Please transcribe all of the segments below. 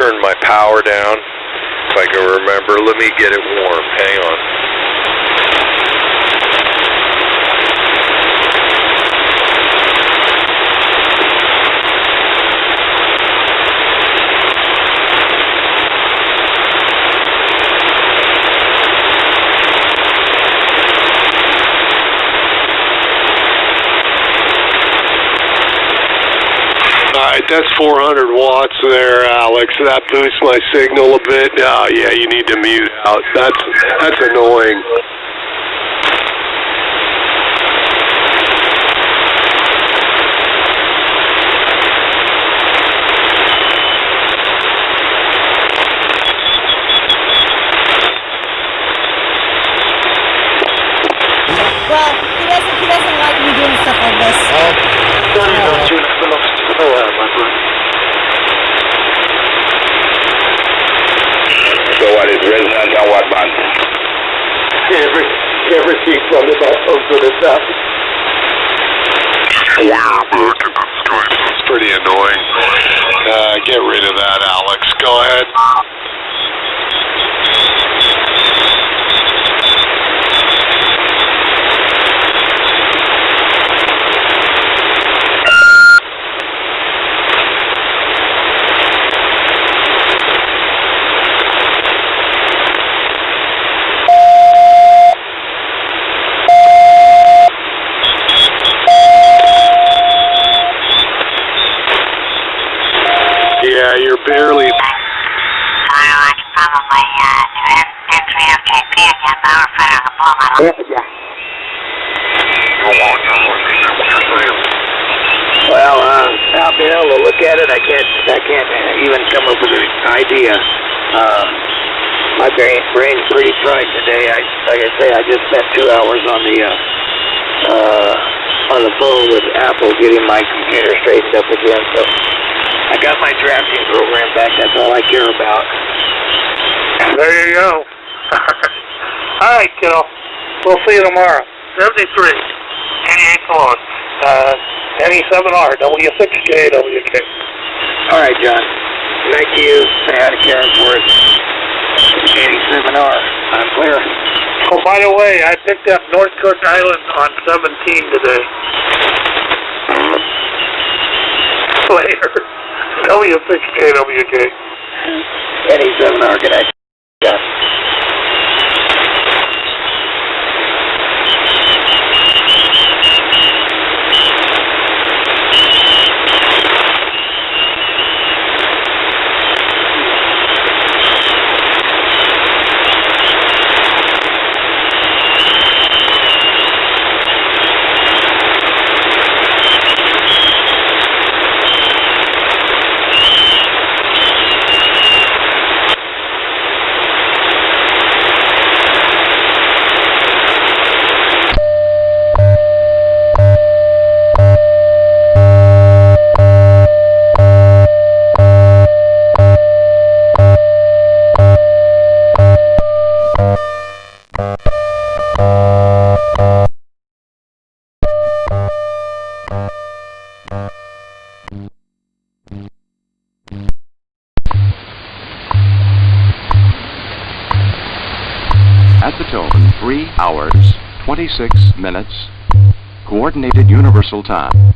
turn my power down if I can remember. Let me get it warm. Hang on. Alright, that's 400 watts there, Alex. That boosts my signal a bit. Oh, yeah, you need to mute out. That's annoying. Well, he doesn't like me doing stuff like this. So what is resonant on what band? Everything from the bottom to the top. It's pretty annoying. Get rid of that, Alex. Go ahead. Yeah, you're barely. It's probably entry MJP again, power fair to blow my life. Well, I'll be able to look at it. I can't even come up with an idea. My brain's pretty fried today. Like I say, I just spent 2 hours on the phone with Apple getting my computer straightened up again. So I got my drafting program back. That's all I care about. There you go. All right, kiddo. We'll see you tomorrow. 73, 88 kilos. NE7R, W6J, WK. All right, John. Thank you. Say hi to Karen for it. 87R. I'm clear. Oh, by the way, I picked up North Cook Island on 17 today. Later. W6K, WK. 87R, good night. Yeah. At the tone, 3 hours, 26 minutes, Coordinated Universal Time.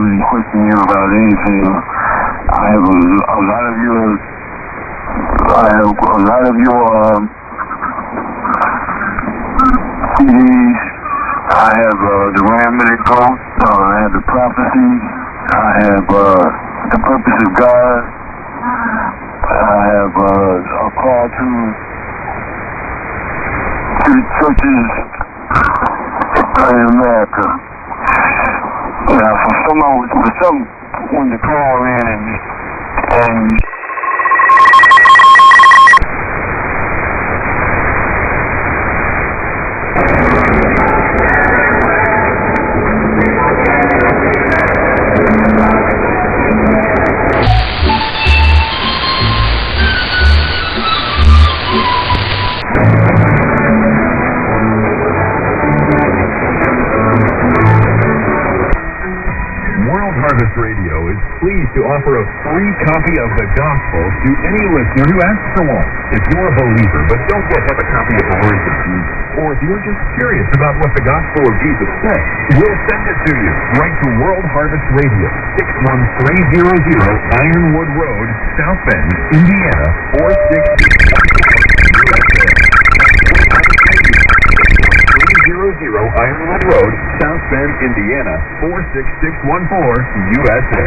really question you about anything. I have a lot of your CDs. I have the Ram-Minute Ghost. I have the Prophecy. I have the Purpose of God. I have a call to the churches in America. Now, for someone to call in and Radio is pleased to offer a free copy of the Gospel to any listener who asks for one. If you're a believer but don't yet have a copy of the words of Jesus, or if you're just curious about what the Gospel of Jesus says, we'll send it to you. Write to World Harvest Radio, 61300 Ironwood Road, South Bend, Indiana, 46614. Ironwood Road, South Bend, Indiana, 46614, USA.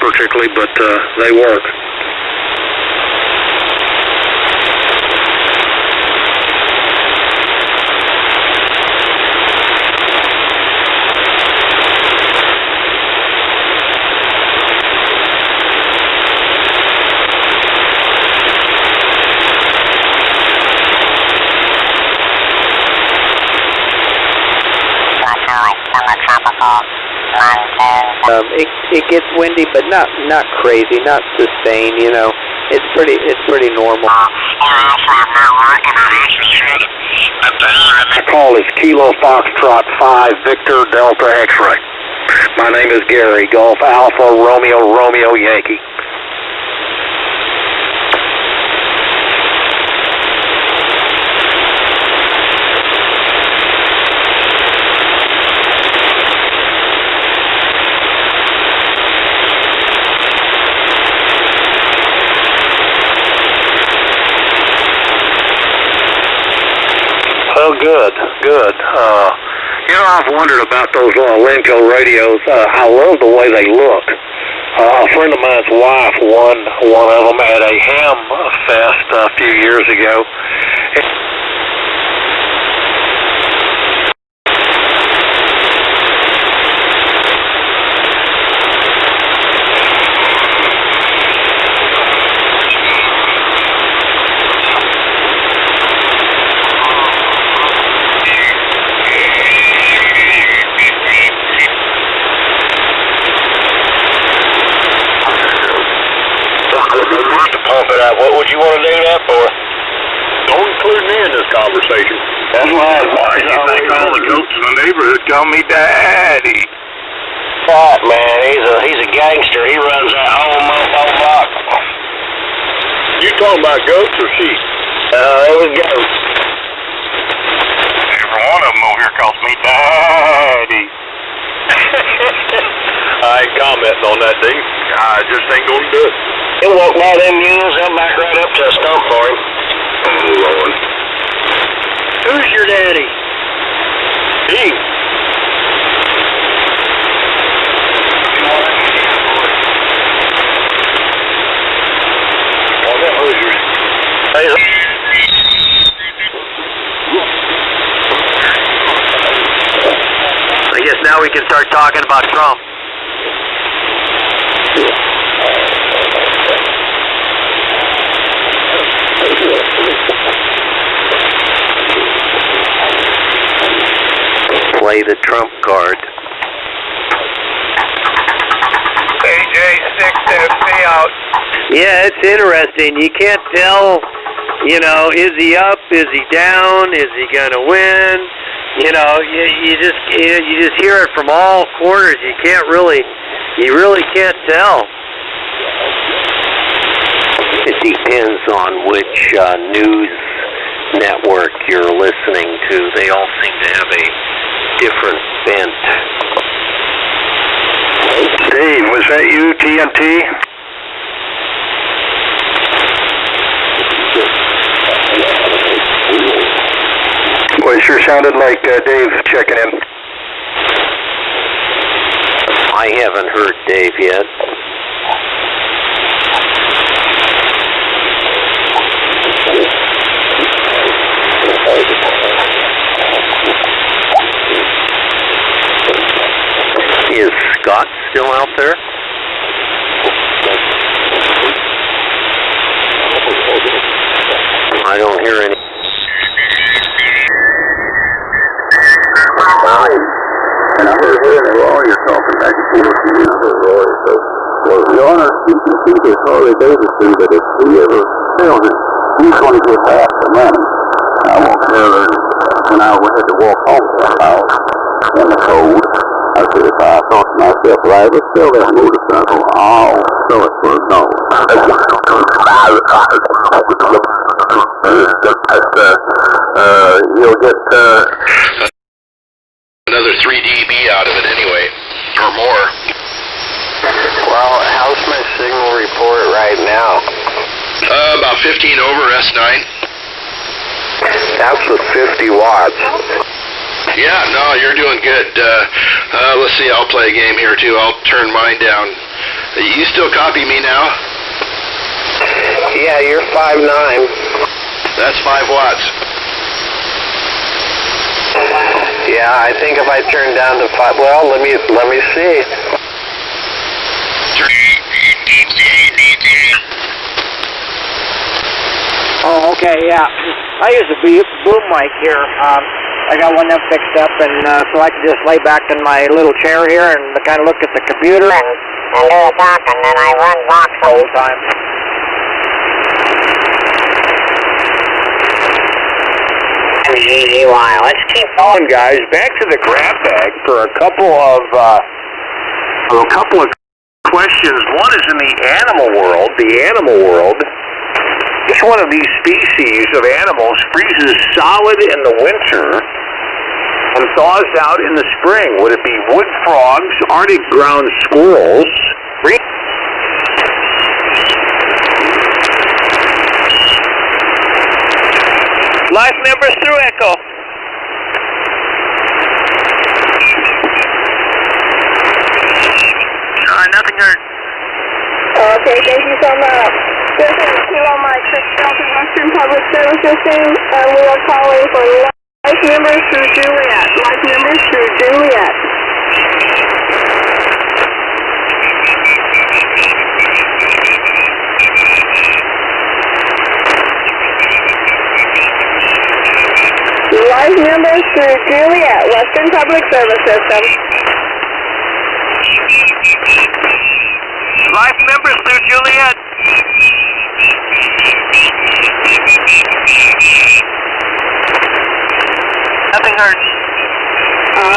Particularly, but they work. It gets windy, but not crazy, not sustained. You know, it's pretty normal. My call is Kilo Foxtrot 5 Victor Delta X-Ray. My name is Gary, Golf Alpha Romeo Yankee. Oh, good. I've wondered about those Lenco radios. I love the way they look. A friend of mine's wife won one of them at a ham fest a few years ago. What would you want to do that for? Don't include me in this conversation. That's why you think all the goats in the neighborhood call me Daddy. Right, man. He's a gangster. He runs that whole mofo block. You talking about goats or sheep? It was goats. Every one of them over here calls me Daddy. I ain't commenting on that, dude. I just ain't gonna do it. He'll walk by them mules. He'll back right up to a stump for him. Oh, Lord. Who's your daddy? He. I guess now we can start talking about Trump. Play the Trump card. AJ6FB out. Yeah, it's interesting. You can't tell, is he up? Is he down? Is he going to win? you know, you just hear it from all corners. You really can't tell. It depends on which news network you're listening to. They all seem to have a different bent. Dave, was that you, TNT? Well, it sure sounded like Dave checking in. I haven't heard Dave yet. Is Scott still out there? I don't hear any. And I heard Roy talking back and forth, and I heard Roy say, well, Your Honor, you can see this Harley Davidson, but if he ever sells it, he's going to get half the money. I walked there, when I had to walk home from the house in the cold, I said, if I thought to myself, well, I ever sell that motorcycle, I'll sell it for a dollar. You'll get, another 3 dB out of it anyway, or more. Well, how's my signal report right now? About 15 over S9. That's with 50 watts. Yeah, no, you're doing good. Let's see, I'll play a game here too. I'll turn mine down. You still copy me now? Yeah, you're 5'9". That's 5 watts. Yeah, I think if I turn down to 5, well, let me see. Oh, okay, yeah. I use a boom mic here. I got one that fixed up, and so I can just lay back in my little chair here and kind of look at the computer and do a talk, and then I run box the whole time. Easy while. Let's keep going, Guys, back to the grab bag for a couple of questions. One is in the animal world. Each one of these species of animals freezes solid in the winter and thaws out in the spring. Would it be wood frogs, Arctic ground squirrels? Life members through Echo. Nothing heard. Okay, thank you so much. This is Kilo Mike 6 Delta Western Public Service System, and we are calling for life members through Juliet. Life members through Juliet. Life members through Juliet, Western Public Service System. Life members through Juliet. Nothing heard.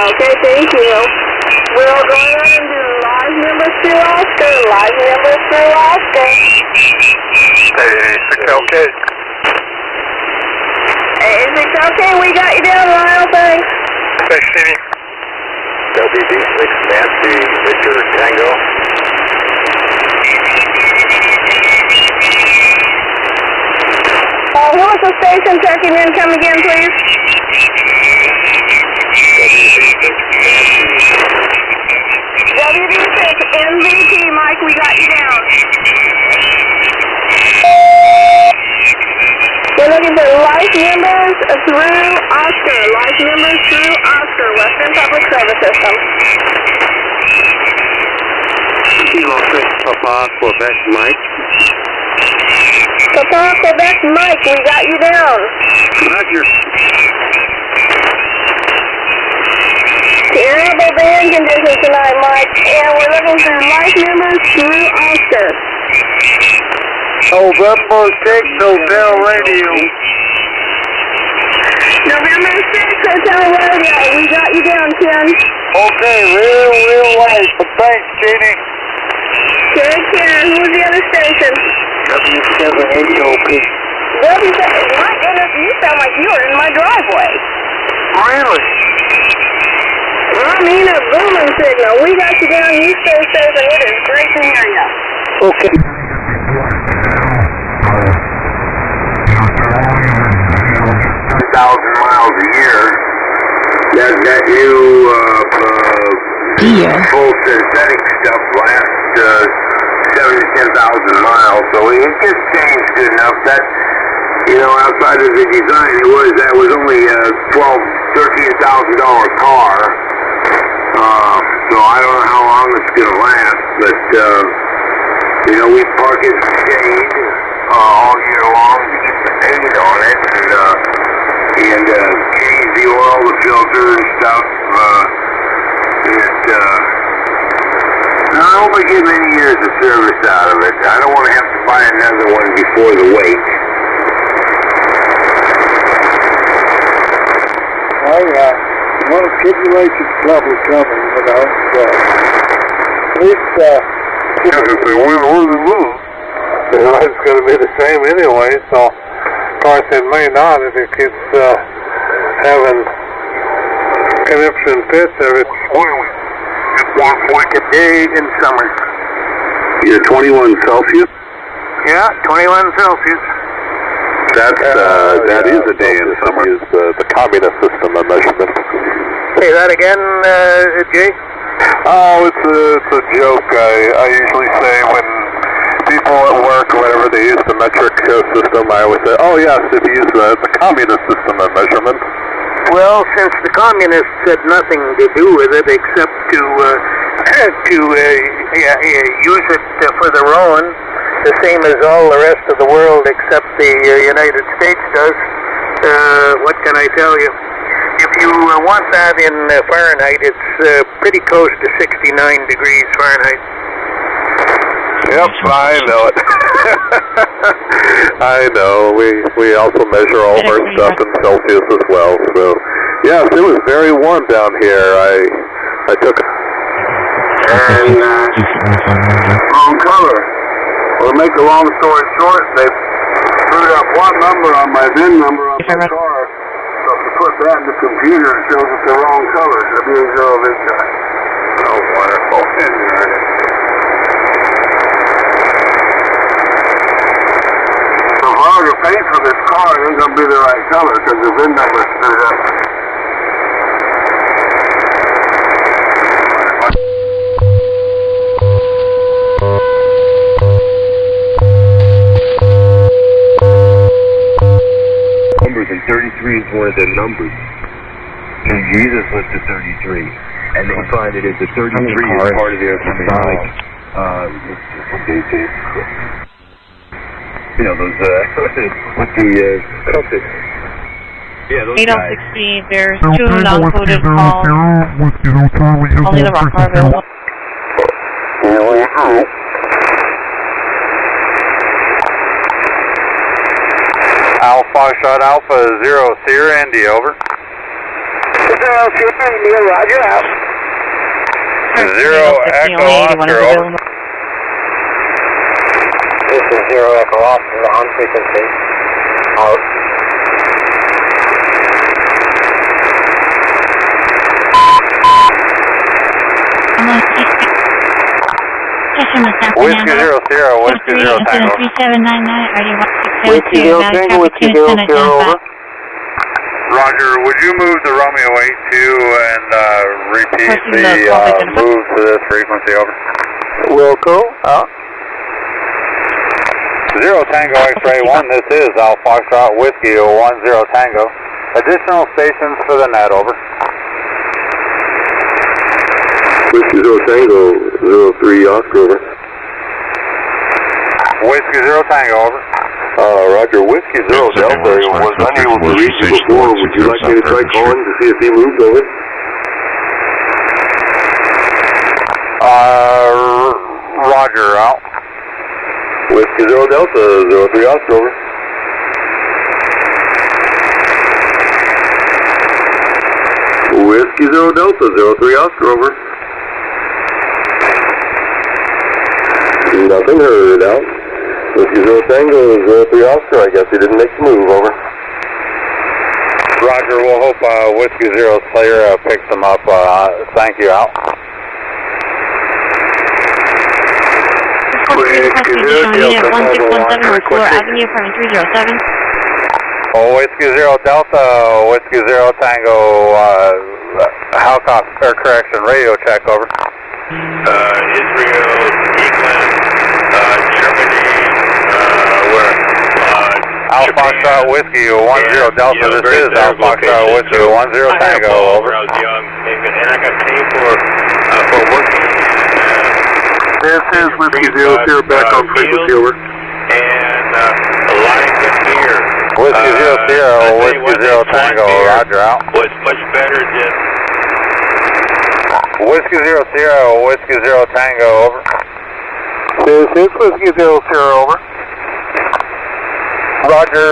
Okay, thank you. We'll go ahead and do live members through Oscar. Live members through Oscar. Hey, okay. Hey, is it okay? We got you down, Lyle. Thanks. Thanks, Stevie. WB6 Nancy Victor Tango. Who was the station checking in? Come again, please. WB6 MVP, Mike, we got you down. We're looking for life members through Oscar. Life members through Oscar, Western Public Service System. Kilo 6 Papa, Quebec, Mike. Papa, Quebec, Mike, we got you down. Roger. Terrible band conditions tonight, Mike, and we're looking for life members through Oscar. November 6, Novell Radio. November 6, Hotel Radio. We got you down, Ken. Okay, real light. But thanks, Jeannie. Okay, Ken. Who's the other station? W780OP. My goodness, you sound like you were in my driveway. Really? I mean a booming signal. We got you down. You stay safe, and it is great to hear you. Okay. 1,000 miles a year. That new full synthetic stuff lasts 7,000 to 10,000 miles, so it gets changed good enough that, outside of the design, that was only a $13,000 car. So I don't know how long it's going to last, but we park it in the shade all year long to keep the paint on it, and change the oil, the filter, and stuff. I hope I get many years of service out of it. I don't want to have to buy another one before the wait. Well, tribulation's probably coming, At least, if they win or they lose, it's going to be the same anyway, so, of course, it may not if it keeps having conniption fits every like a day in summer. You're 21 Celsius? yeah, 21 Celsius. That is a day in summer. Is the communist system of measurement. Say that again, Jay? Oh, it's a joke. I usually say when people at work or whatever, they use the metric system, I always say, oh yes, if you use the communist system of measurement. Well, since the communists had nothing to do with it except to use it for their own, the same as all the rest of the world except the United States does, what can I tell you? If you want that in Fahrenheit, it's pretty close to 69 degrees Fahrenheit. Yep, I know it. I know. We also measure all of our stuff in Celsius as well. So, yes, it was very warm down here. I took. And wrong color. Well, to make a long story short, they screwed up one number on my VIN number on my car. So if you put that in the computer, it shows it's the wrong color. W0 this guy. Oh, wonderful. So if I were to pay for this car, it ain't going to be the right color because the VIN number is screwed up. And 33 is one of their numbers. King Jesus went to 33, and they find it as the 33 is part of their Masonic, those, with the compass. Yeah, those 8060, there's two non-coded calls. Only the rock are available. Foxtrot Alpha 0 Sierra Indy, over. 0 Sierra Indy, roger out. 0 Echo Oscar, over. This is 0 Echo Oscar on frequency. Out. Whiskey 0 Sierra, Whiskey 0 Tango. 3799, ready 1672. Whiskey 0 Tango, Whiskey 0 Sierra, over. Roger, would you move the Romeo 82 and repeat the move to this frequency, over? Wilco, out. 0 Tango X-Ray 1, this is Alpha Foxtrot Whiskey 10 Tango. Additional stations for the net, over. Whiskey 0 Tango 03 Oscar, over. Whiskey 0 Tango, over. Roger, Whiskey 0 Delta was unable to reach you before. Would you like me to try calling to see if he moved, over? Roger, out. Whiskey 0 Delta 03 Oscar, over. Whiskey Zero Delta, 03 Oscar, over. Nothing heard, out. Whiskey Zero Tango, 03 Oscar, I guess he didn't make the move, over. Roger, we'll hope Whiskey Zero Slayer picks them up. Thank you, out. Whiskey Zero Delta, 1617 North Fuller Avenue, apartment 307. Oh, Whiskey Zero Delta, Whiskey Zero Tango, helicopter correction, radio check, over. Israel, England, Germany, where? Alpha Foxtrot Whiskey 10 Delta, this is Alpha Foxtrot Whiskey 10 Tango, over. I was young, and I got paid for working. This is Whiskey Zero Zero, back on frequency, over. And a lot of good beer. Whiskey Zero Zero, Whiskey Zero Tango, roger, out. Was much better than... Whiskey Zero Zero, Whiskey Zero Tango, over. This is Whiskey Zero Zero, over. Roger,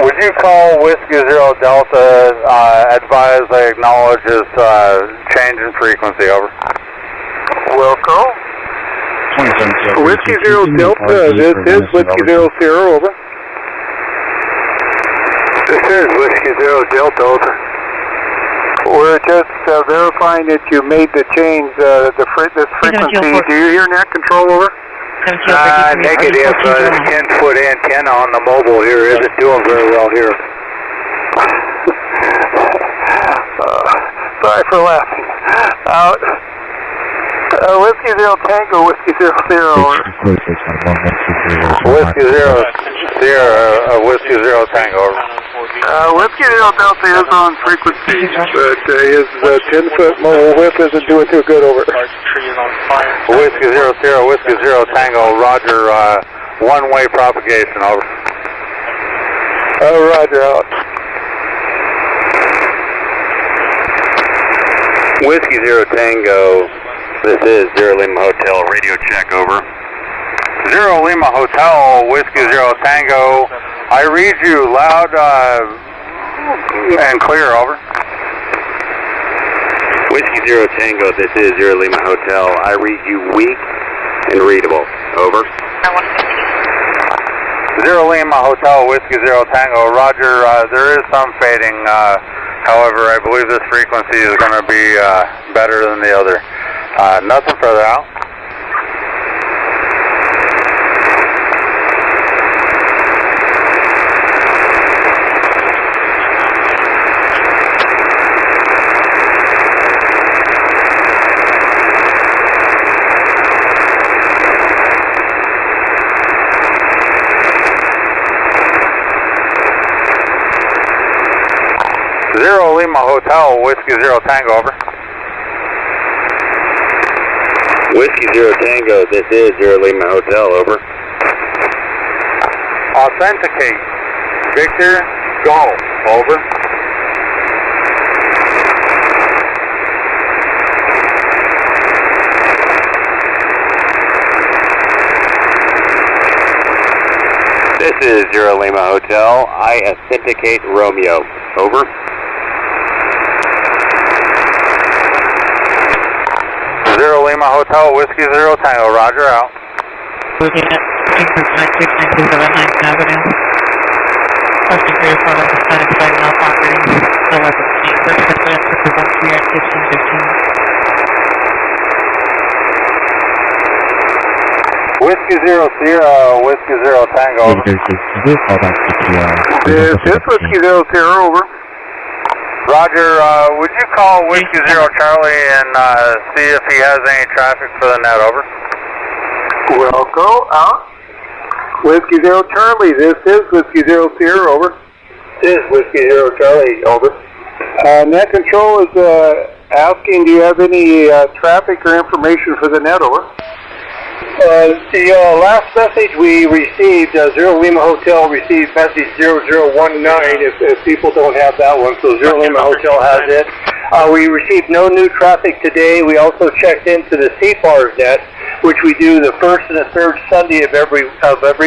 would you call Whiskey Zero Delta, advise I acknowledge his change in frequency, over. Wilco. Whiskey Zero Delta, this is Whiskey Zero Zero, over. This is Whiskey Zero Delta, over. We're just verifying that you made the change, this frequency. Do you hear net control, over? Negative. The 10-foot antenna on the mobile here isn't doing very well here. Sorry for laughing. Out. Whiskey Zero Tango, Whiskey Zero Zero. Whiskey Zero Zero, Whiskey Zero Tango. Whiskey Zero Delta is on frequency, but his 10-foot mobile whip isn't doing too good, over. Whiskey Zero Zero, Whiskey Zero Tango, roger, one-way propagation, over. Roger, out. Whiskey Zero Tango, this is Zero Lima Hotel, radio check, over. Zero Lima Hotel, Whiskey Zero Tango, I read you loud and clear, over. Whiskey Zero Tango, this is Zero Lima Hotel, I read you weak and readable, over. Zero Lima Hotel, Whiskey Zero Tango, roger, there is some fading, however, I believe this frequency is going to be better than the other. Nothing further out. Zero Lima Hotel, Whiskey Zero Tango, over. Whiskey Zero Tango, this is Zero Lima Hotel, over. Authenticate. Victor, go, over. This is Zero Lima Hotel, I authenticate Romeo, over. Zero Lima Hotel, Whiskey Zero Tango, roger, out. Looking at 1669 Avenue. Question 3 or 4 of the static side now operating. No weapons seen. First resident to present 3 at 1615. Whiskey Zero Sierra, Whiskey Zero Tango, over. This is Whiskey Zero Sierra, over. Roger, would you call Whiskey Zero Charlie and see if he has any traffic for the net, over? Well, go out. Whiskey Zero Charlie, this is Whiskey Zero Sierra, over. This is Whiskey Zero Charlie, over. Net control is asking, do you have any traffic or information for the net, over? The last message we received, Zero Lima Hotel received message 0019 if people don't have that one, so Zero Lima Hotel has it. We received no new traffic today. We also checked into the CFARS net, which we do the first and the third Sunday of every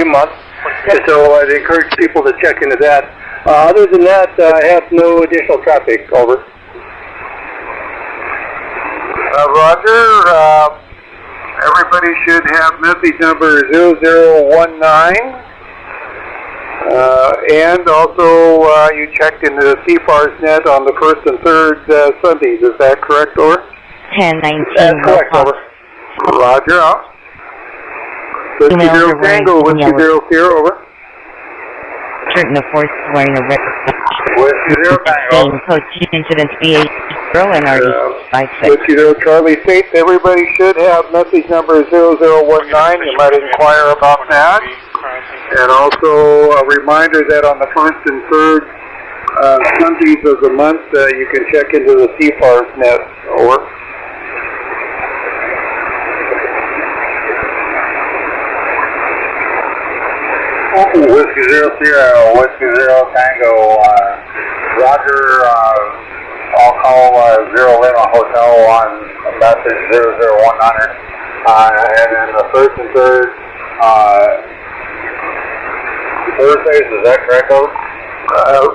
month. And so I'd encourage people to check into that. Other than that, I have no additional traffic, over. Roger. Everybody should have message number 0019. And also, you checked into the CFARS net on the 1st and 3rd Sundays. Is that correct, over? 1019. That's correct, over. Roger, out. Whiskey Zero Tango, Whiskey Zero Sierra, over. Certain the force wearing a red. Whiskey Zero Tango. Code incident BA0 and RD56. Whiskey Zero Charlie States, everybody should have message number 0019. You might inquire about that. And also a reminder that on the 1st and 3rd Sundays of the month, you can check into the CFARS net, over. Whiskey Zero Sierra, Whiskey Zero Tango, Roger, I'll call Zero Lima Hotel on message 0019. And then the 1st and 3rd Thursdays, is that correct, over?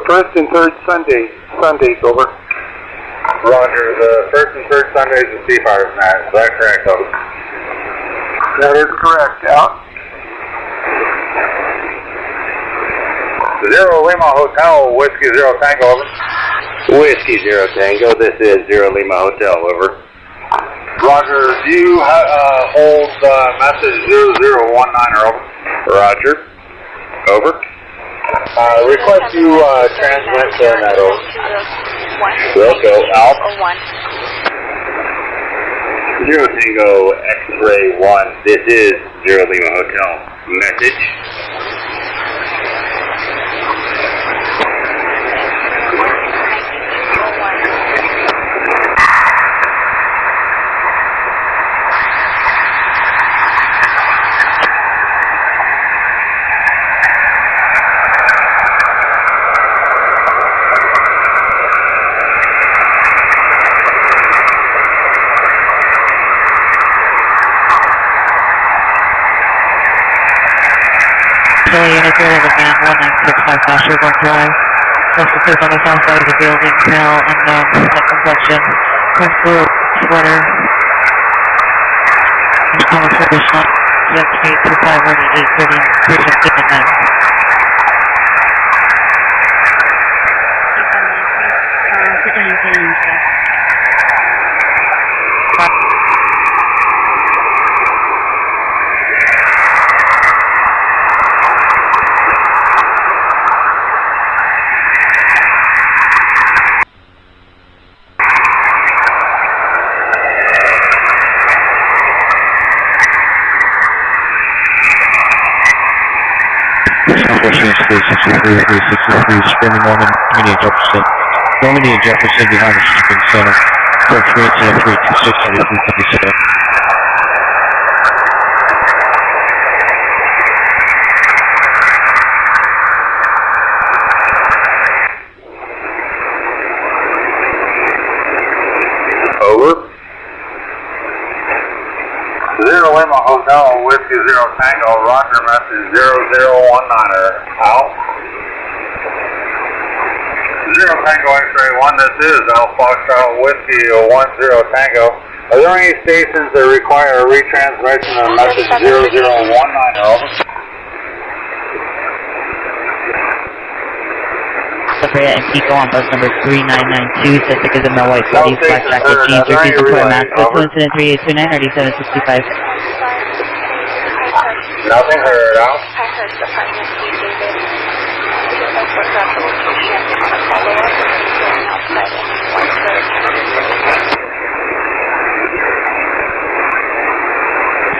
1st and 3rd Sundays, over. Roger, the 1st and 3rd Sundays is CFARS net, is that correct, over? That is correct, out. Zero Lima Hotel, Whiskey Zero Tango, over. Whiskey Zero Tango, this is Zero Lima Hotel, over. Roger, do you hold message 0019, over? Roger. Over. Request you transmit that, over. Will go out. Zero Tango X-Ray 1, this is Zero Lima Hotel. Message. Unit 011 1965 Sherborne Drive. Postal code on the south side of the building. Male unknown. Net complexion. Comfortable sweater. There's no further shot. 7825 running 830 Christian 59. Spinning Normandy and Jefferson. Normandy and Jefferson behind the shipping center. Code 386 Over. Zero Lima Hotel, Whiskey Zero Tango, Roger, message 0019, out. Zero Tango X-Ray 1, this is Alpha Foxtrot Whiskey 10 Tango. Are there any stations that require a retransmission of message 0019, over? Separate and keep on bus number 3992, Sussex is a Mel White 40, flash back to G, 32 support mass, incident 3829, 3765. Nothing heard, out.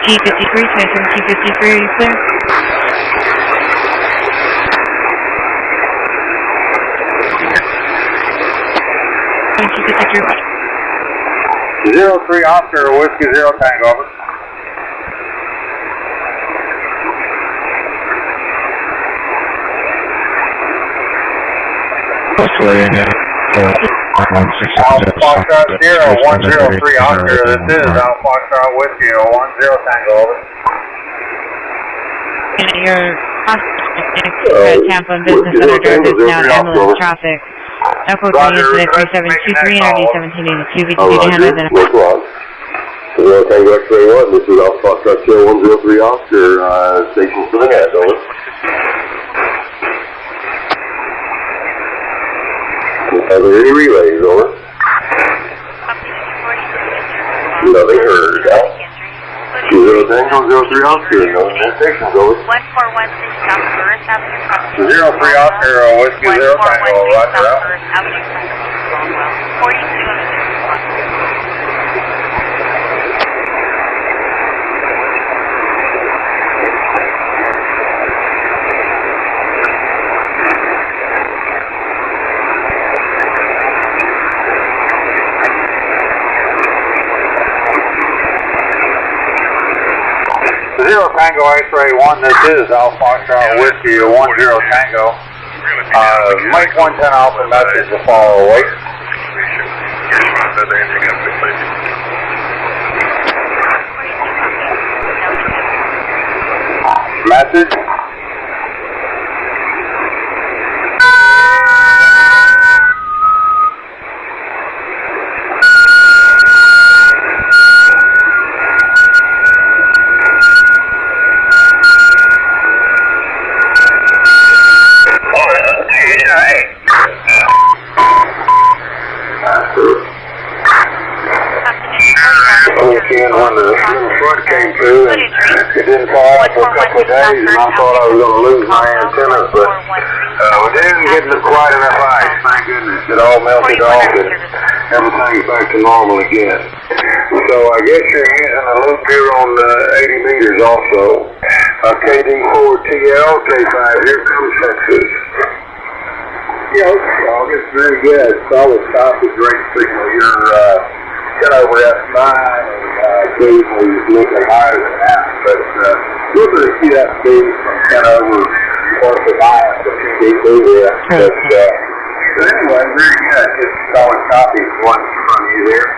G53, 27 G53, are you clear? G53, 03 Oscar, Whiskey Zero Tango, over. Alpha Foxtrot Sierra 103 Oscar, this is Alpha Foxtrot Whiskey 10 Tango, over. Your Tampa Business Center Drive is now ambulance traffic. Echo 3 incident 3723 and RD 1782 VTV to handle identification. Tango X-ray 1, this is Alpha Foxtrot Kilo 103 Oscar, station for the net, over. Are there any relays, over? Nothing heard, out. 20 Tango 03 Oscar, no net stations, over. 1416 South Burris Avenue. 03 Oscar, Whiskey 0 Tango, roger out. 42 on the Zero Tango X-ray 1, this is Alpha Foxtrot Whiskey 10 Tango. Make 110 Alpha message to follow away. Message. When the flood came through, and it didn't fall out for a couple of days, and I thought I was going to lose my antennas, but we didn't get quite enough ice, thank goodness. It all melted off, and everything's back to normal again. So I guess you're using a loop here on 80 meters also. KD4TL, K5, here comes Texas. Yeah, it's very good. Solid copy, great signal. You're got over F9 and occasionally is looking higher than that, but look at the QFB from 10 over north of mile to PDB there. But anyway, very good. Just solid copy of one from you there.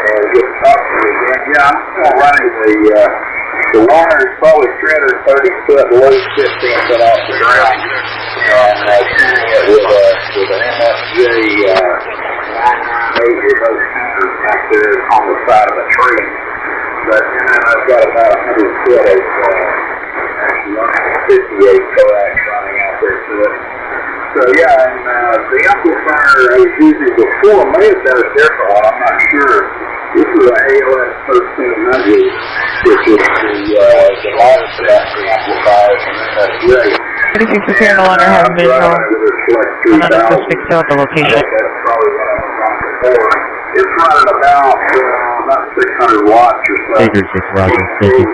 And good to talk to you again. Yeah, I'm still running the wires, probably 330 foot low 15 foot off the ground. And shooting it with an MFJ 998 with those shooters back there on the side of a tree. But then I've got about 100 foot of actually 58 coax running out there to it. So yeah, and the amplifier I was using before may have been a different one, I'm not sure. This is an ALS 1300, which is the largest factory amplifier from SSB. 36% no longer have visual on an acoustic show at the location. That's probably what I was on before. It's running about 600 watts or so. 36, roger, thank you.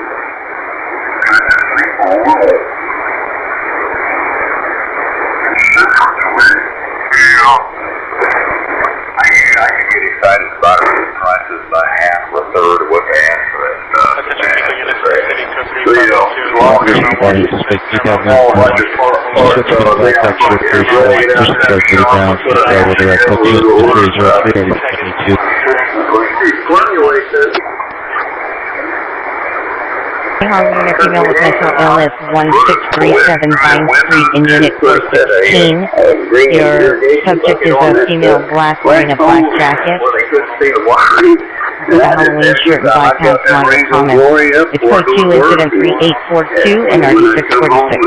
I can get excited about it. Prices by half or a third of what they ask for that stuff. Harvey, female with Metro LS 1637 Vine Street in Unit 416. Your subject is a female black wearing a black jacket with a Halloween shirt and bypass minor comments. It's code 2 incident 3842 and RD 646.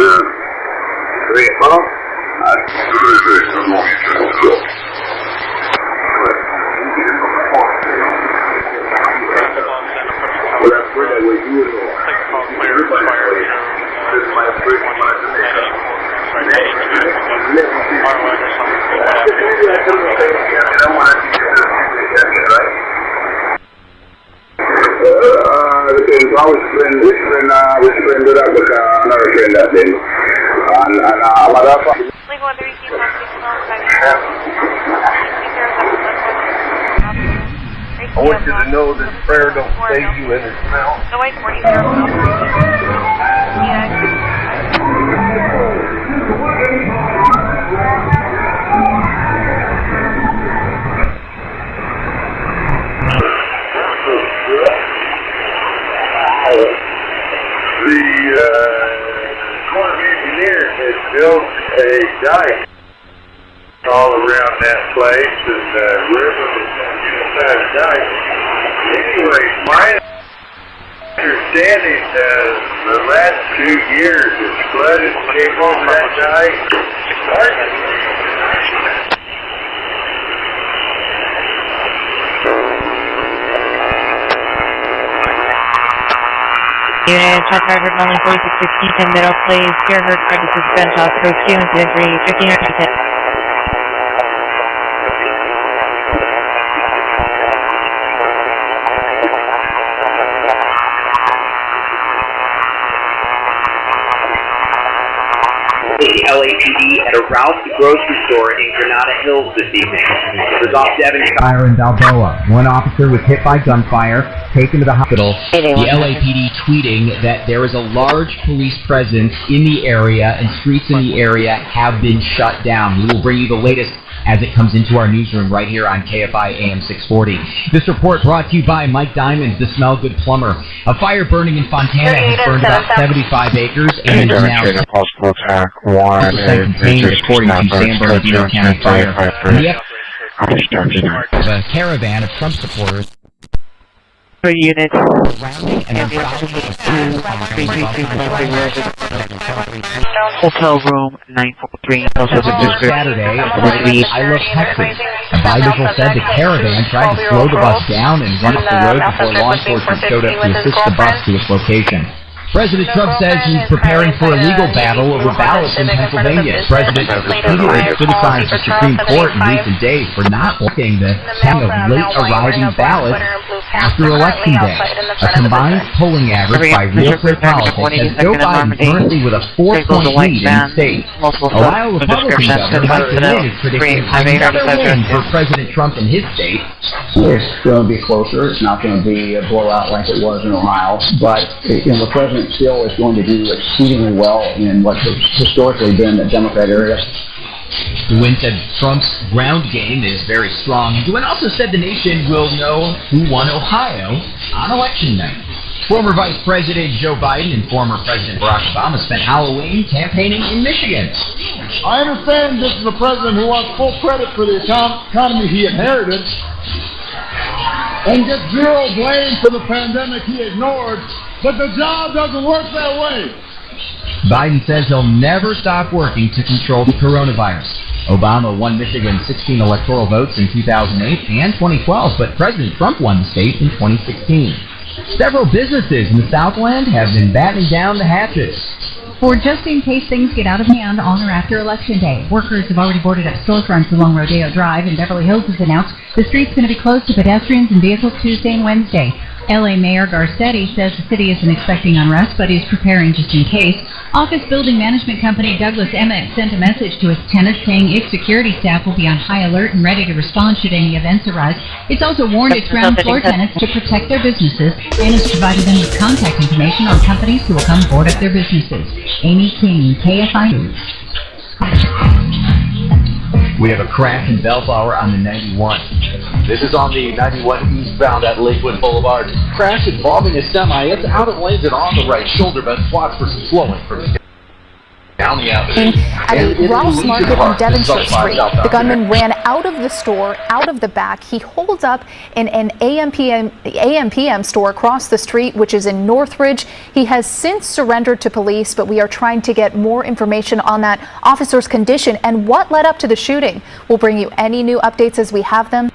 We friended up with another friend that day. I want you to know this prayer don't save you in its mouth. No, wait, 40. The Corps of Engineers has built a dike all around that place, and the river is inside a dike. Anyway, understanding, the last 2 years it's flooded came over that night. Unit, truck driver calling 4616 middle, please. Dear Hurt, try to suspend shots for Q and 3 15 or 10. The LAPD at a Ralph's grocery store in Granada Hills this evening. It was off Devon. Fire in Balboa. One officer was hit by gunfire, taken to the hospital. The LAPD tweeting that there is a large police presence in the area and streets in the area have been shut down. We will bring you the latest as it comes into our newsroom right here on KFI AM 640. This report brought to you by Mike Diamond, the Smell Good Plumber. A fire burning in Fontana has burned about 75 acres and is now possible attack 1 contained according to San Bernardino County Fire. A caravan of Trump supporters. Unit. Hotel room 943. Saturday, I Love Texas. A Bible said the caravan tried to slow the bus down and run off the road before law enforcement showed up to assist the bus to its location. President Trump says he's preparing for a legal battle over ballots in Pennsylvania. The president repeatedly criticized the Supreme Court in recent days for not blocking the count of late-arriving ballots after Election Day. A combined polling average by Real Clear Politics has Joe Biden currently with a 4-point lead in the state. Ohio Republican Governor Mike Flynn is predicting another win for President Trump in his state. It's going to be closer. It's not going to be a blowout like it was in Ohio, but the president still is going to do exceedingly well in what has historically been the Democrat area. DeWin said Trump's ground game is very strong. DeWin also said the nation will know who won Ohio on election night. Former Vice President Joe Biden and former President Barack Obama spent Halloween campaigning in Michigan. I understand this is a president who wants full credit for the economy he inherited and gets zero blame for the pandemic he ignored, but the job doesn't work that way. Biden says he'll never stop working to control the coronavirus. Obama won Michigan 16 electoral votes in 2008 and 2012, but President Trump won the state in 2016. Several businesses in the Southland have been battening down the hatches. For just in case things get out of hand on or after Election Day, workers have already boarded up storefronts along Rodeo Drive, and Beverly Hills has announced the street's going to be closed to pedestrians and vehicles Tuesday and Wednesday. LA Mayor Garcetti says the city isn't expecting unrest, but is preparing just in case. Office building management company Douglas Emmett sent a message to its tenants saying its security staff will be on high alert and ready to respond should any events arise. It's also warned its ground floor tenants to protect their businesses and has provided them with contact information on companies who will come board up their businesses. Amy King, KFI News. We have a crash in Bellflower on the 91. This is on the 91 eastbound at Lakewood Boulevard. Crash involving a semi. It's out of lanes and on the right shoulder, but watch for some slowing from down the avenue. At the Ralph's Market on Devonshire Street, the gunman ran out of the store, out of the back. He holds up in an AM/PM store across the street, which is in Northridge. He has since surrendered to police, but we are trying to get more information on that officer's condition and what led up to the shooting. We'll bring you any new updates as we have them.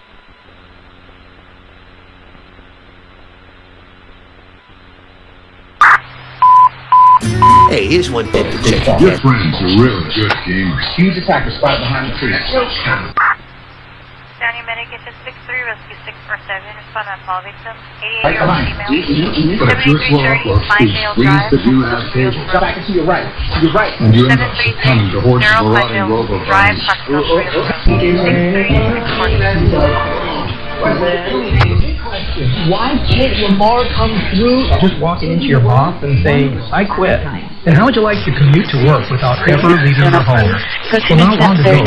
Hey, here's one tip to check out. Your friends are really good gamers. Huge attacker spotted behind the tree. Downey Medic, it's 6-3, rescue 647, respond on call victim, Hey, come 88-year-old female. But if you're slow up or speak, please that you have cable. Go back and to your right. To your right. And you end up succumbing to hordes of marauding Drive, Why can't Lamar come through just walking into your boss and saying, I quit? And how would you like to commute to work without ever leaving your home? Well, not long ago, a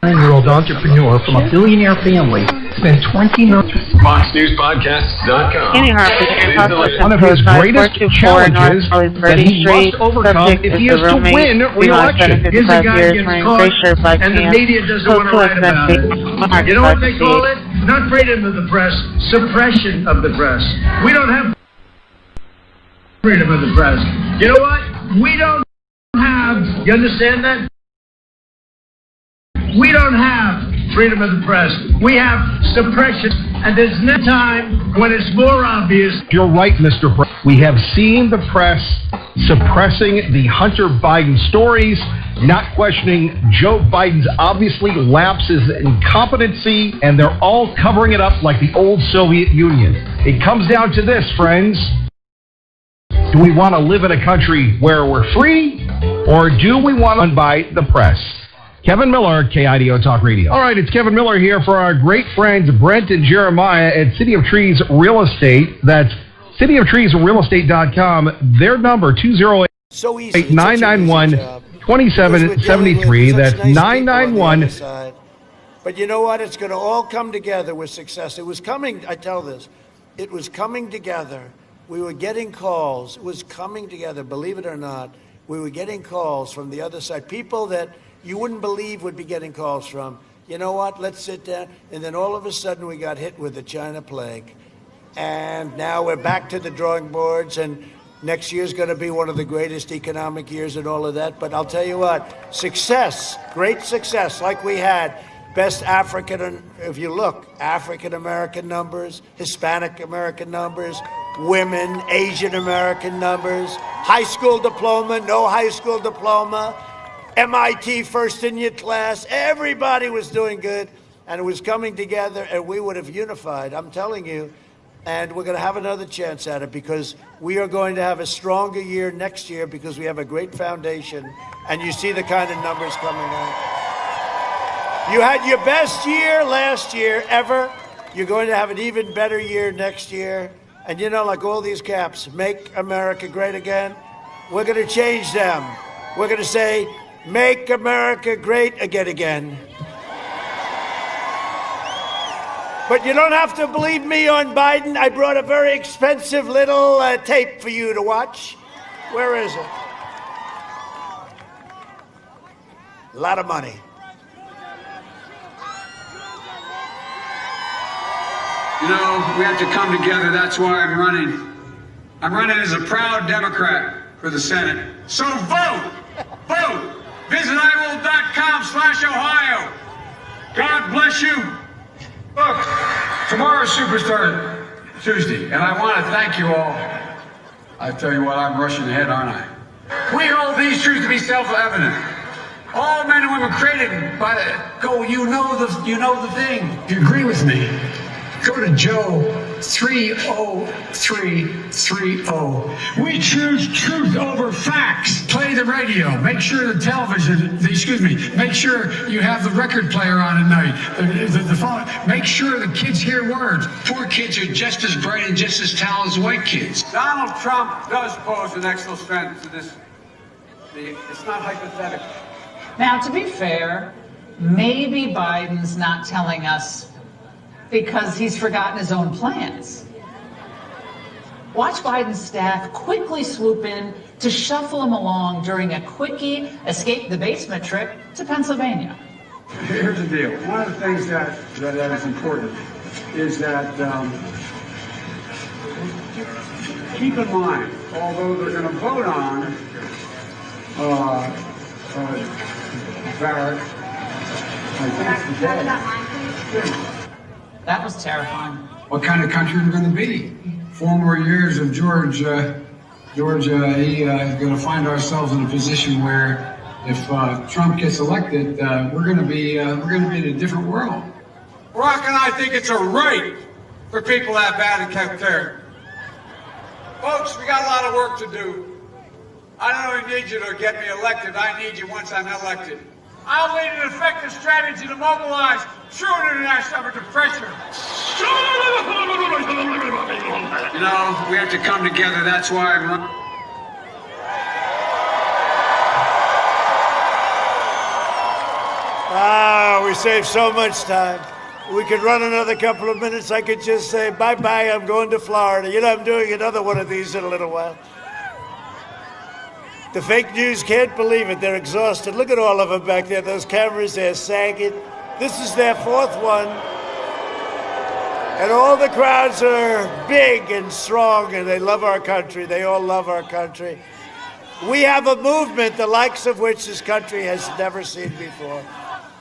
39-year-old entrepreneur from a billionaire family spent 20 million. FoxNewsPodcasts.com. One of his greatest challenges that he must overcome if he is to win re-election is the guy gets caught and the media doesn't want to write about it. You know what they call it? not freedom of the press, suppression of the press. We don't have freedom of the press. You know what? We don't have, you understand that? We don't have freedom of the press. We have suppression, and there's no time when it's more obvious. You're right, Mr. President. We have seen the press suppressing the Hunter Biden stories, not questioning Joe Biden's obviously lapses in competency, and they're all covering it up like the old Soviet Union. It comes down to this, friends. Do we want to live in a country where we're free, or do we want to unbind the press? Kevin Miller, KIDO Talk Radio. All right, it's Kevin Miller here for our great friends Brent and Jeremiah at City of Trees Real Estate. That's cityofTreesRealestate.com. Their number, 208-991-2773. That's 991. But you know what? It's going to all come together with success. It was coming, I tell this, it was coming together. We were getting calls. It was coming together, believe it or not. We were getting calls from the other side. People that you wouldn't believe would be getting calls from. You know what? Let's sit down. And then all of a sudden we got hit with the China plague. And now we're back to the drawing boards, and next year's going to be one of the greatest economic years and all of that. But I'll tell you what, success, great success like we had. Best African, if you look, African-American numbers, Hispanic-American numbers, women, Asian-American numbers, high school diploma, no high school diploma, MIT first in your class. Everybody was doing good, and it was coming together, and we would have unified, I'm telling you. And we're going to have another chance at it because we are going to have a stronger year next year because we have a great foundation, and you see the kind of numbers coming out. You had your best year last year ever. You're going to have an even better year next year. And you know, like all these caps, make America great again. We're going to change them. We're going to say, make America great again. But you don't have to believe me on Biden. I brought a very expensive little tape for you to watch. Where is it? A lot of money. You know, we have to come together. That's why I'm running. I'm running as a proud Democrat for the Senate. So vote! Vote! Visit iRoll.com/Ohio. God bless you. Look, tomorrow's Superstar Tuesday, and I want to thank you all. I tell you what, I'm rushing ahead, aren't I? We hold these truths to be self-evident. All men and women created by the you know the thing. If you agree with me, go to Joe 30330. We choose truth over facts. Play the radio. Make sure the television, make sure you have the record player on at night. The phone. Make sure the kids hear words. Poor kids are just as bright and just as talented as white kids. Donald Trump does pose an excellent threat to this. It's not hypothetical. Now, to be fair, maybe Biden's not telling us because he's forgotten his own plans. Watch Biden's staff quickly swoop in to shuffle him along during a quickie escape the basement trip to Pennsylvania. Here's the deal. One of the things that is important is that keep in mind, although they're going to vote on Barrett, I think today. That was terrifying. What kind of country we're going to be? 4 more years of George, is going to find ourselves in a position where, if Trump gets elected, we're going to be in a different world. Rock and I think it's a right for people to have bad health care. Folks, we got a lot of work to do. I don't only need you to get me elected. I need you once I'm elected. I'll lead an effective strategy to mobilize true international effort to pressure. You know, we have to come together. That's why I'm running. We saved so much time. We could run another couple of minutes. I could just say, bye-bye, I'm going to Florida. You know, I'm doing another one of these in a little while. The fake news can't believe it. They're exhausted. Look at all of them back there. Those cameras, they're sagging. This is their 4th one. And all the crowds are big and strong, and they love our country. They all love our country. We have a movement the likes of which this country has never seen before.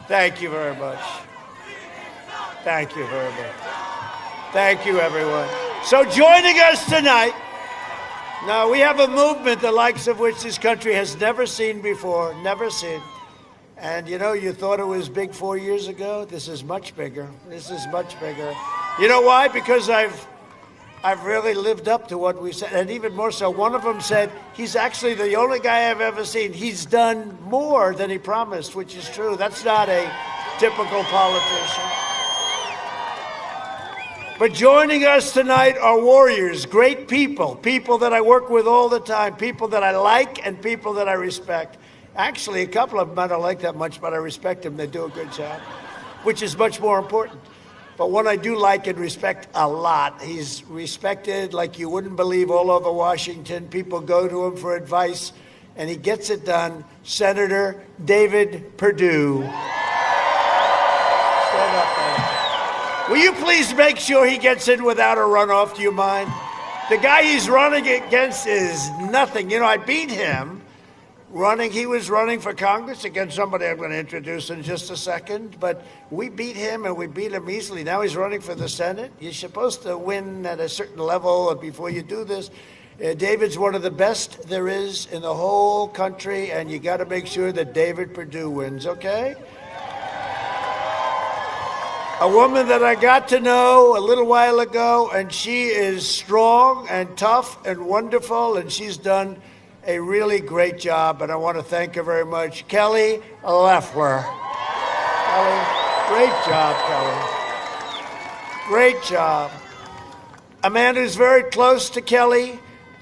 Thank you very much. Thank you very much. Thank you, everyone. So joining us tonight, now we have a movement the likes of which this country has never seen before, never seen. And you know, you thought it was big 4 years ago. This is much bigger. This is much bigger. You know why? Because I've really lived up to what we said, and even more so. One of them said, he's actually the only guy I've ever seen. He's done more than he promised, which is true. That's not a typical politician. But joining us tonight are warriors, great people, people that I work with all the time, people that I like and people that I respect. Actually, a couple of them I don't like that much, but I respect them. They do a good job, which is much more important. But one I do like and respect a lot. He's respected like you wouldn't believe all over Washington. People go to him for advice, and he gets it done. Senator David Perdue. Stand up, man. Will you please make sure he gets in without a runoff? Do you mind? The guy he's running against is nothing. You know, I beat him. He was running for Congress against somebody I'm going to introduce in just a second, but we beat him, and we beat him easily. Now he's running for the Senate. You're supposed to win at a certain level before you do this. David's one of the best there is in the whole country, and you got to make sure that David Perdue wins, okay? A woman that I got to know a little while ago, and she is strong and tough and wonderful, and she's done a really great job, and I want to thank her very much. Kelly Loeffler. Kelly, great job, Kelly. Great job. A man who's very close to Kelly,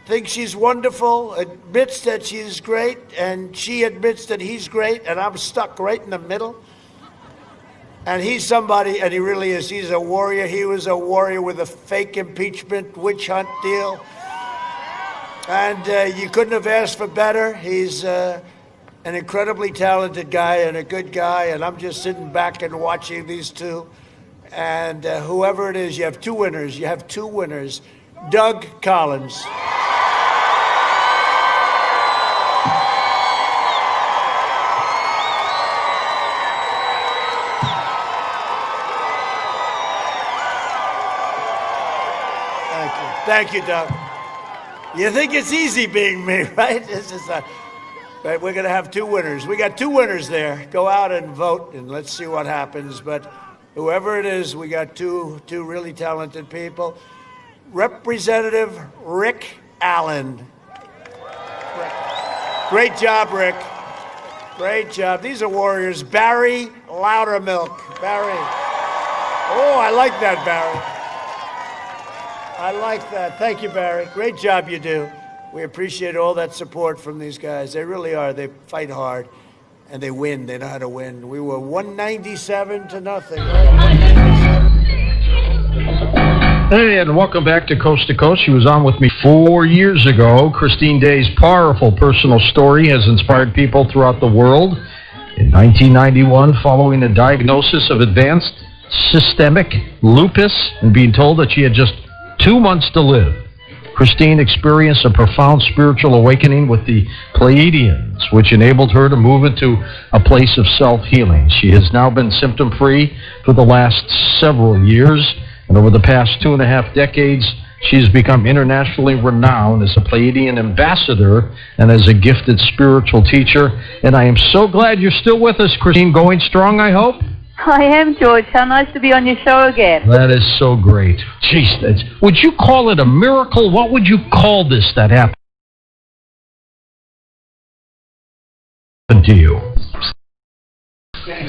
thinks she's wonderful, admits that she's great, and she admits that he's great, and I'm stuck right in the middle. And he's somebody, and he really is. He's a warrior. He was a warrior with a fake impeachment witch hunt deal. And you couldn't have asked for better. He's an incredibly talented guy and a good guy, and I'm just sitting back and watching these two. And whoever it is, you have two winners. You have two winners. Doug Collins. Thank you, Doug. You think it's easy being me, right? But we're going to have two winners. We got two winners there. Go out and vote, and let's see what happens. But whoever it is, we got two really talented people. Representative Rick Allen. Great job, Rick. Great job. These are warriors. Barry Loudermilk. Barry. Oh, I like that, Barry. I like that. Thank you, Barry. Great job you do. We appreciate all that support from these guys. They really are. They fight hard, and they win. They know how to win. We were 197 to nothing. Right? Hey, and welcome back to Coast. She was on with me 4 years ago. Christine Day's powerful personal story has inspired people throughout the world. In 1991, following a diagnosis of advanced systemic lupus and being told that she had just 2 months to live, Christine experienced a profound spiritual awakening with the Pleiadians, which enabled her to move into a place of self-healing. She has now been symptom-free for the last several years, and over the past 2.5 decades, she has become internationally renowned as a Pleiadian ambassador and as a gifted spiritual teacher. And I am so glad you're still with us, Christine. Going strong, I hope? I am, George. How nice to be on your show again. That is so great. Jeez, would you call it a miracle? What would you call this that happened to you? It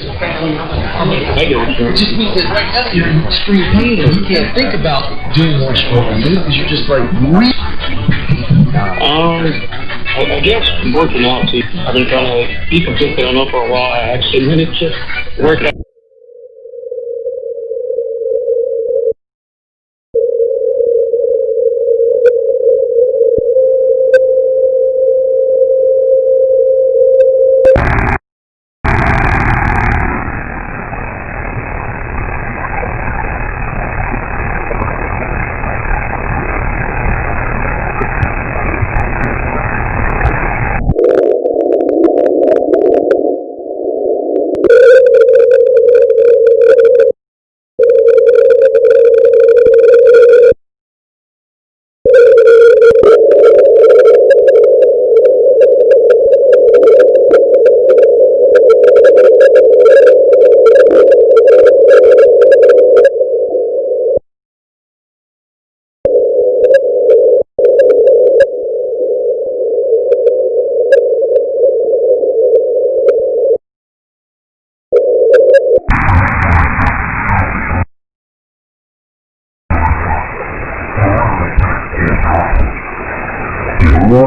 just means that right now you're in extreme pain and you can't think about doing more spoken because you're just like, I guess working out. See, I've been trying to be consistent enough for a while. I actually really just work out. I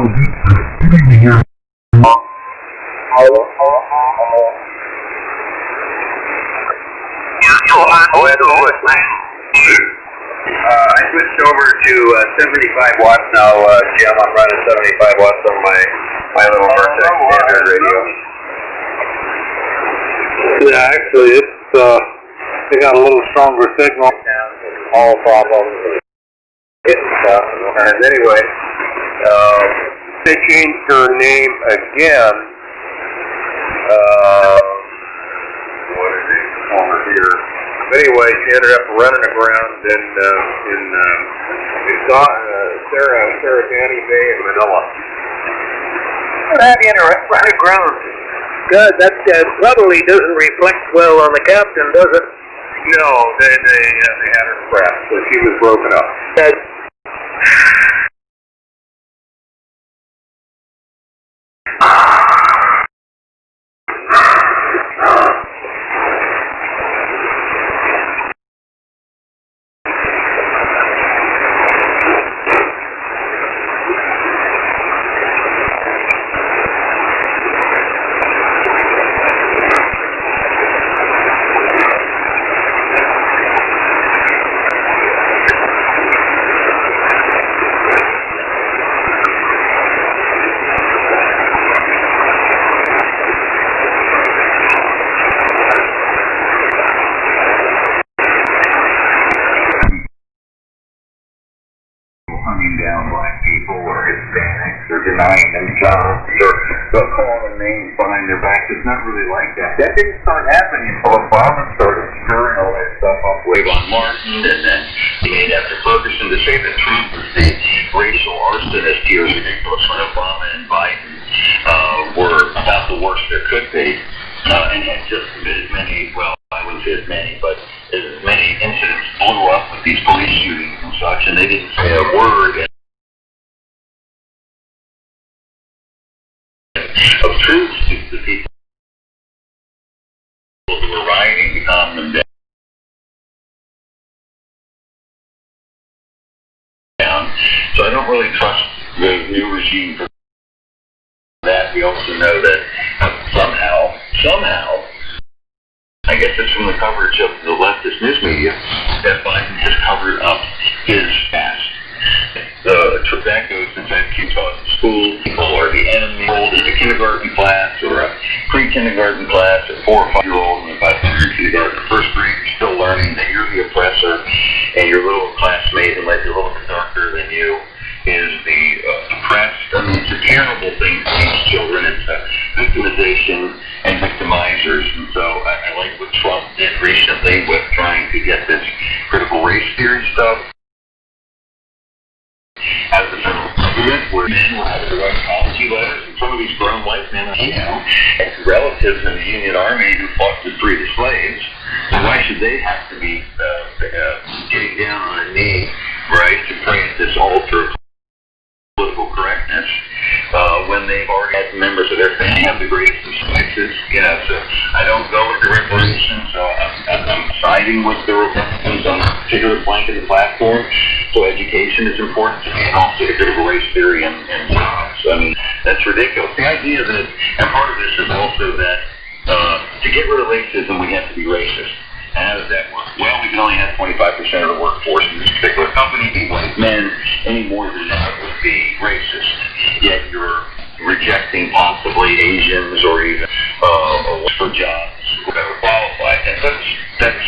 switched over to 75 watts now, Jim. I'm running 75 watts on my little Vertex standard radio. Yeah, actually, they got a little stronger signal. All problems. Getting stuff. And anyway, they changed her name again. What is it? Over here. Anyway, she ended up running aground in Sarasani Bay in Manila. How do you run aground? God, that probably doesn't reflect well on the captain, does it? No, they had her scrapped, so she was broken up. Down black people or Hispanics or denying them jobs or calling them names behind their back. It's not really like that. That didn't start happening until Obama started stirring all that stuff up with on Martin and then the aide after Ferguson to say that Trump was the racial arsonist here is ridiculous when Obama and Biden were about the worst there could be and had just as many, well, I wouldn't say as many, but as many incidents blew up with these police shootings and such, and they didn't say a word of truth to the people who were rioting to calm them down. So I don't really trust the new regime for that. We also know that somehow, I guess it's from the coverage of the leftist news media, that Biden has covered up his past. That goes inside Utah school. People are the enemy. There's a kindergarten class or a pre-kindergarten class, a 4 or 5-year-old in the 500 kindergarten or first grade. You're still learning that you're the oppressor, and your little classmate who might be a little bit darker than you is the oppressed. I mean, it's a terrible thing to teach children. It's victimization and victimizers. And so I like what Trump did recently with trying to get this critical race theory stuff out of the federal government, where men will have to write apology letters, and some of these grown white men, and relatives in the Union Army who fought to free the slaves. So why should they have to be getting down on a knee, right, to pray at this altar of political correctness when they've already had members of their family have the greatest of successes? So I don't go with the reparations. So I'm siding with the Republicans on a particular plank of the platform. So education is important to me, and also the critical race theory and jobs. I mean, that's ridiculous. The idea that, and part of this is also that to get rid of racism, we have to be racist. And how does that work? Well, we can only have 25% of the workforce in this particular company be white men. Any more than that would be racist. Yet you're rejecting possibly Asians or even for jobs who are qualified. And that's